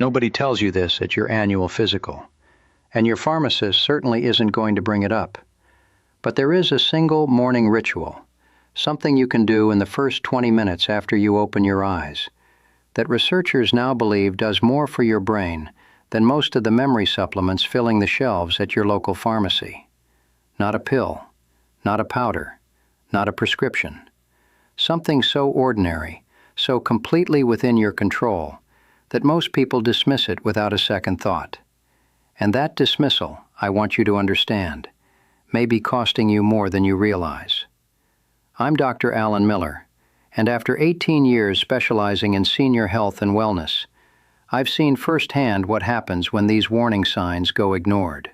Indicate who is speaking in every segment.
Speaker 1: Nobody tells you this at your annual physical, and your pharmacist certainly isn't going to bring it up. But there is a single morning ritual, something you can do in the first 20 minutes after you open your eyes, that researchers now believe does more for your brain than most of the memory supplements filling the shelves at your local pharmacy. Not a pill, not a powder, not a prescription. Something so ordinary, so completely within your control, that most people dismiss it without a second thought. And that dismissal, I want you to understand, may be costing you more than you realize. I'm Dr. Alan Miller, and after 18 years specializing in senior health and wellness, I've seen firsthand what happens when these warning signs go ignored.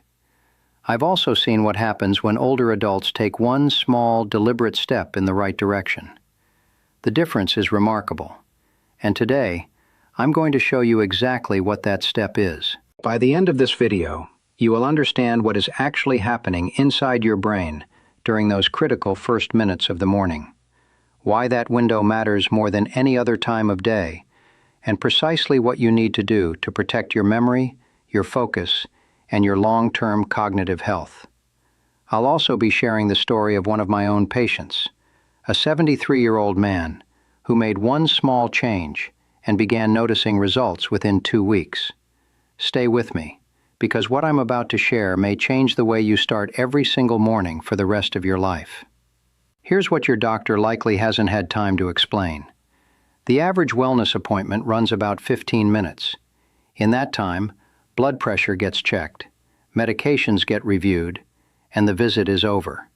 Speaker 1: I've also seen what happens when older adults take one small, deliberate step in the right direction. The difference is remarkable, and today, I'm going to show you exactly what that step is. By the end of this video, you will understand what is actually happening inside your brain during those critical first minutes of the morning, why that window matters more than any other time of day, and precisely what you need to do to protect your memory, your focus, and your long-term cognitive health. I'll also be sharing the story of one of my own patients, a 73-year-old man who made one small change and began noticing results within 2 weeks. Stay with me, because what I'm about to share may change the way you start every single morning for the rest of your life. Here's what your doctor likely hasn't had time to explain. The average wellness appointment runs about 15 minutes. In that time, blood pressure gets checked, medications get reviewed, and the visit is over.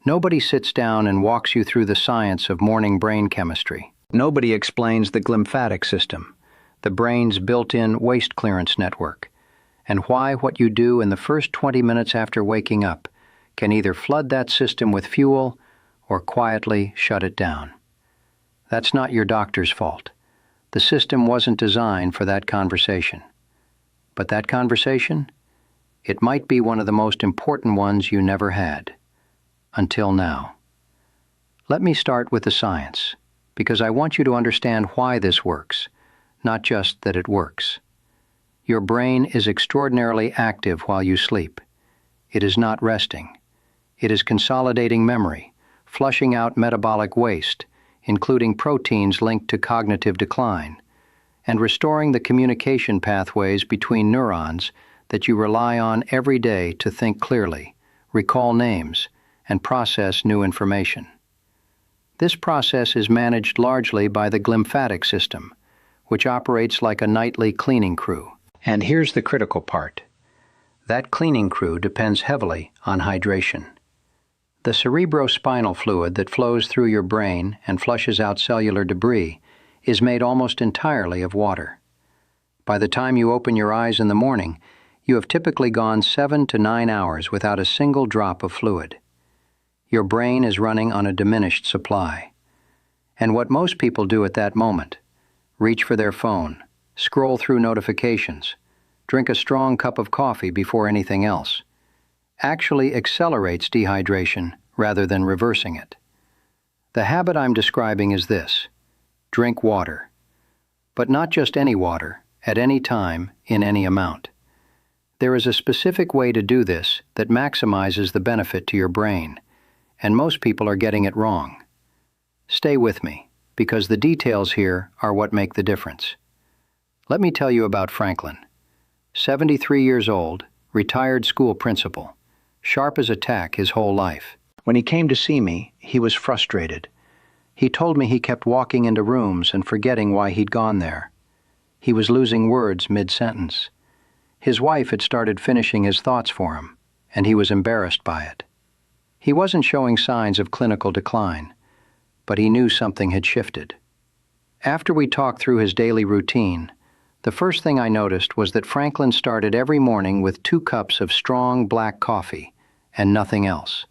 Speaker 1: Nobody sits down and walks you through the science of morning brain chemistry. Nobody explains the glymphatic system, the brain's built-in waste clearance network, and why what you do in the first 20 minutes after waking up can either flood that system with fuel or quietly shut it down. That's not your doctor's fault. The system wasn't designed for that conversation. But that conversation? It might be one of the most important ones you never had. Until now. Let me start with the science, because I want you to understand why this works, not just that it works. Your brain is extraordinarily active while you sleep. It is not resting. It is consolidating memory, flushing out metabolic waste, including proteins linked to cognitive decline, and restoring the communication pathways between neurons that you rely on every day to think clearly, recall names, and process new information. This process is managed largely by the glymphatic system, which operates like a nightly cleaning crew. And here's the critical part. That cleaning crew depends heavily on hydration. The cerebrospinal fluid that flows through your brain and flushes out cellular debris is made almost entirely of water. By the time you open your eyes in the morning, you have typically gone 7 to 9 hours without a single drop of fluid. Your brain is running on a diminished supply. And what most people do at that moment, reach for their phone, scroll through notifications, drink a strong cup of coffee before anything else, actually accelerates dehydration rather than reversing it. The habit I'm describing is this: drink water. But not just any water, at any time, in any amount. There is a specific way to do this that maximizes the benefit to your brain, and most people are getting it wrong. Stay with me, because the details here are what make the difference. Let me tell you about Franklin. 73 years old, retired school principal, sharp as a tack his whole life. When he came to see me, he was frustrated. He told me he kept walking into rooms and forgetting why he'd gone there. He was losing words mid-sentence. His wife had started finishing his thoughts for him, and he was embarrassed by it. He wasn't showing signs of clinical decline, but he knew something had shifted. After we talked through his daily routine, the first thing I noticed was that Franklin started every morning with 2 cups of strong black coffee and nothing else.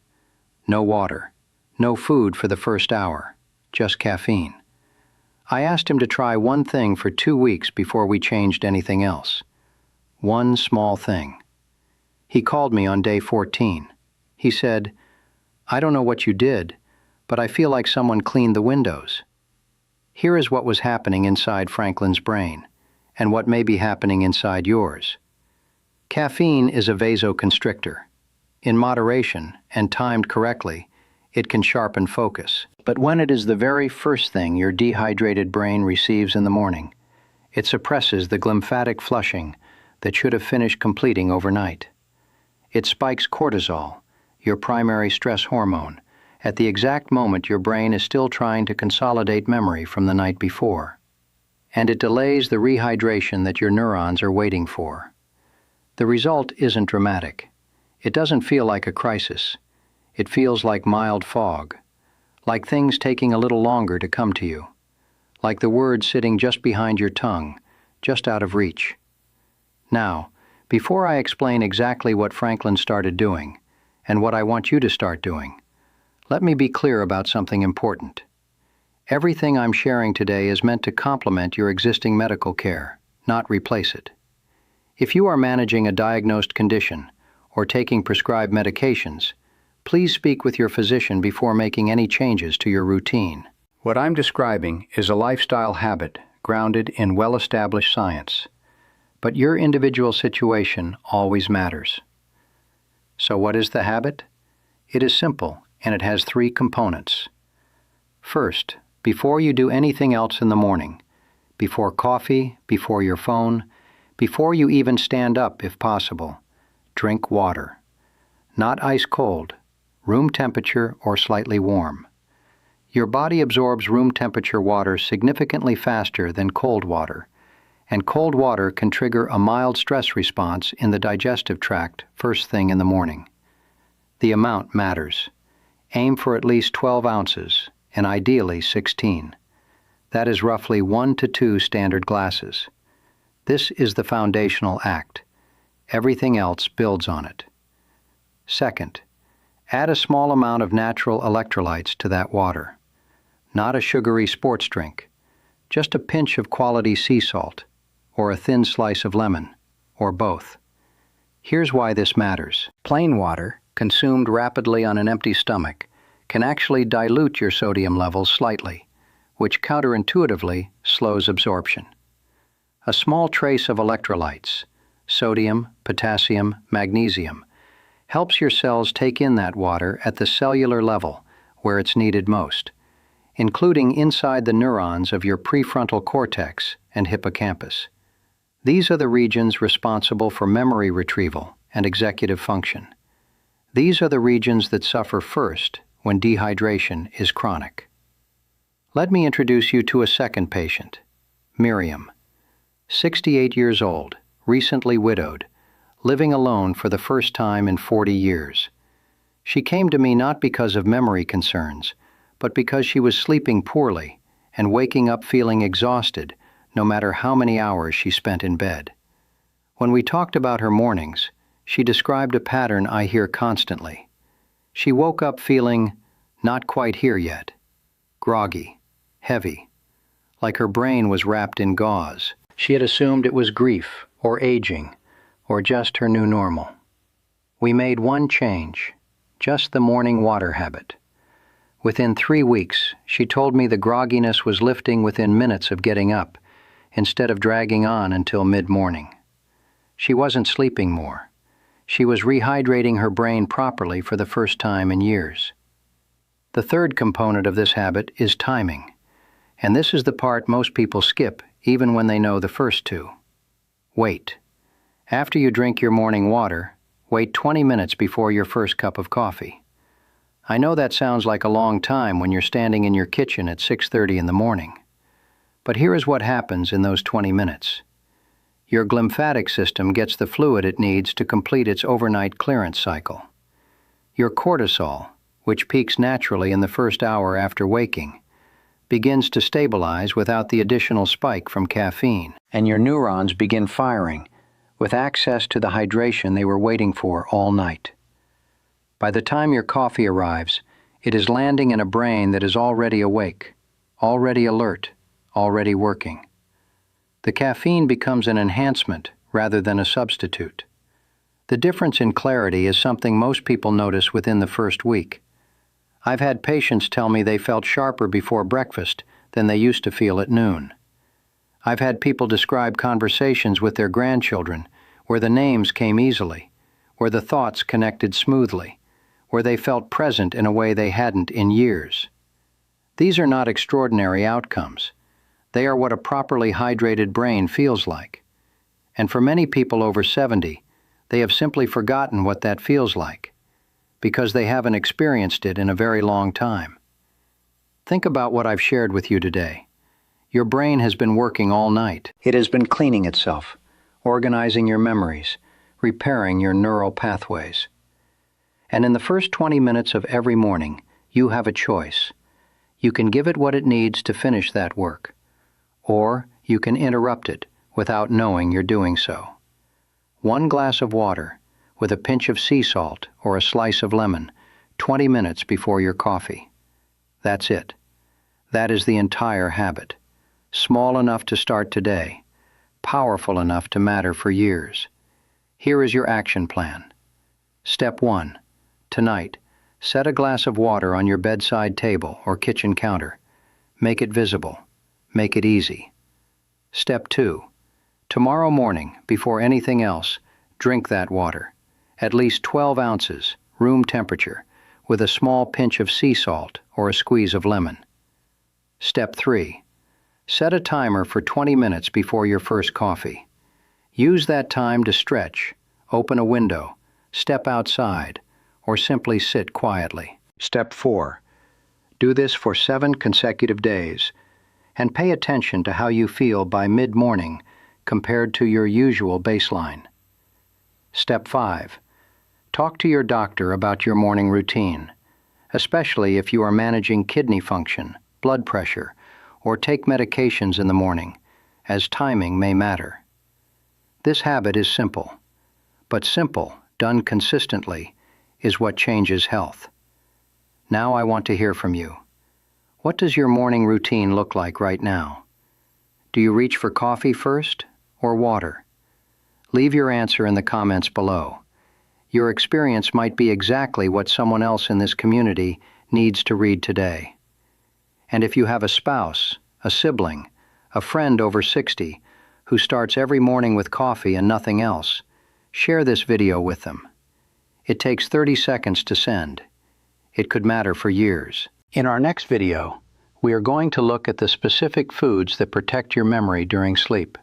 Speaker 1: No water, no food for the first hour, just caffeine. I asked him to try one thing for 2 weeks before we changed anything else. One small thing. He called me on day 14. He said, "I don't know what you did, but I feel like someone cleaned the windows." Here is what was happening inside Franklin's brain, and what may be happening inside yours. Caffeine is a vasoconstrictor. In moderation and timed correctly, it can sharpen focus. But when it is the very first thing your dehydrated brain receives in the morning, it suppresses the glymphatic flushing that should have finished completing overnight. It spikes cortisol, your primary stress hormone, at the exact moment your brain is still trying to consolidate memory from the night before. And it delays the rehydration that your neurons are waiting for. The result isn't dramatic. It doesn't feel like a crisis. It feels like mild fog, like things taking a little longer to come to you, like the words sitting just behind your tongue, just out of reach. Now, before I explain exactly what Franklin started doing, and what I want you to start doing, let me be clear about something important. Everything I'm sharing today is meant to complement your existing medical care, not replace it. If you are managing a diagnosed condition or taking prescribed medications, please speak with your physician before making any changes to your routine. What I'm describing is a lifestyle habit grounded in well-established science, but your individual situation always matters. So what is the habit? It is simple, and it has 3 components. First, before you do anything else in the morning, before coffee, before your phone, before you even stand up if possible, drink water. Not ice cold, room temperature or slightly warm. Your body absorbs room temperature water significantly faster than cold water, and cold water can trigger a mild stress response in the digestive tract first thing in the morning. The amount matters. Aim for at least 12 ounces, and ideally 16. That is roughly 1 to 2 standard glasses. This is the foundational act. Everything else builds on it. Second, add a small amount of natural electrolytes to that water. Not a sugary sports drink, just a pinch of quality sea salt, or a thin slice of lemon, or both. Here's why this matters. Plain water, consumed rapidly on an empty stomach, can actually dilute your sodium levels slightly, which counterintuitively slows absorption. A small trace of electrolytes, sodium, potassium, magnesium, helps your cells take in that water at the cellular level where it's needed most, including inside the neurons of your prefrontal cortex and hippocampus. These are the regions responsible for memory retrieval and executive function. These are the regions that suffer first when dehydration is chronic. Let me introduce you to a second patient, Miriam, 68 years old, recently widowed, living alone for the first time in 40 years. She came to me not because of memory concerns, but because she was sleeping poorly and waking up feeling exhausted no matter how many hours she spent in bed. When we talked about her mornings, she described a pattern I hear constantly. She woke up feeling not quite here yet, groggy, heavy, like her brain was wrapped in gauze. She had assumed it was grief or aging or just her new normal. We made one change, just the morning water habit. Within 3 weeks, she told me the grogginess was lifting within minutes of getting up, instead of dragging on until mid-morning. She wasn't sleeping more. She was rehydrating her brain properly for the first time in years. The third component of this habit is timing, and this is the part most people skip even when they know the first 2. Wait. After you drink your morning water, wait 20 minutes before your first cup of coffee. I know that sounds like a long time when you're standing in your kitchen at 6:30 in the morning. But here is what happens in those 20 minutes. Your glymphatic system gets the fluid it needs to complete its overnight clearance cycle. Your cortisol, which peaks naturally in the first hour after waking, begins to stabilize without the additional spike from caffeine, and your neurons begin firing with access to the hydration they were waiting for all night. By the time your coffee arrives, it is landing in a brain that is already awake, already alert, already working. The caffeine becomes an enhancement rather than a substitute. The difference in clarity is something most people notice within the first week. I've had patients tell me they felt sharper before breakfast than they used to feel at noon. I've had people describe conversations with their grandchildren where the names came easily, where the thoughts connected smoothly, where they felt present in a way they hadn't in years. These are not extraordinary outcomes. They are what a properly hydrated brain feels like. And for many people over 70, they have simply forgotten what that feels like, because they haven't experienced it in a very long time. Think about what I've shared with you today. Your brain has been working all night. It has been cleaning itself, organizing your memories, repairing your neural pathways. And in the first 20 minutes of every morning, you have a choice. You can give it what it needs to finish that work, or you can interrupt it without knowing you're doing so. 1 glass of water with a pinch of sea salt or a slice of lemon, 20 minutes before your coffee. That's it. That is the entire habit. Small enough to start today, powerful enough to matter for years. Here is your action plan. Step 1. Tonight, set a glass of water on your bedside table or kitchen counter. Make it visible. Make it easy. Step 2. Tomorrow morning, before anything else, drink that water. At least 12 ounces, room temperature, with a small pinch of sea salt or a squeeze of lemon. Step 3. Set a timer for 20 minutes before your first coffee. Use that time to stretch, open a window, step outside, or simply sit quietly. Step 4. Do this for 7 consecutive days, and pay attention to how you feel by mid-morning compared to your usual baseline. Step 5. Talk to your doctor about your morning routine, especially if you are managing kidney function, blood pressure, or take medications in the morning, as timing may matter. This habit is simple, but simple, done consistently, is what changes health. Now I want to hear from you. What does your morning routine look like right now? Do you reach for coffee first or water? Leave your answer in the comments below. Your experience might be exactly what someone else in this community needs to read today. And if you have a spouse, a sibling, a friend over 60 who starts every morning with coffee and nothing else, share this video with them. It takes 30 seconds to send. It could matter for years. In our next video, we are going to look at the specific foods that protect your memory during sleep,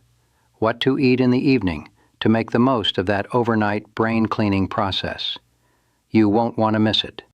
Speaker 1: what to eat in the evening to make the most of that overnight brain cleaning process. You won't want to miss it.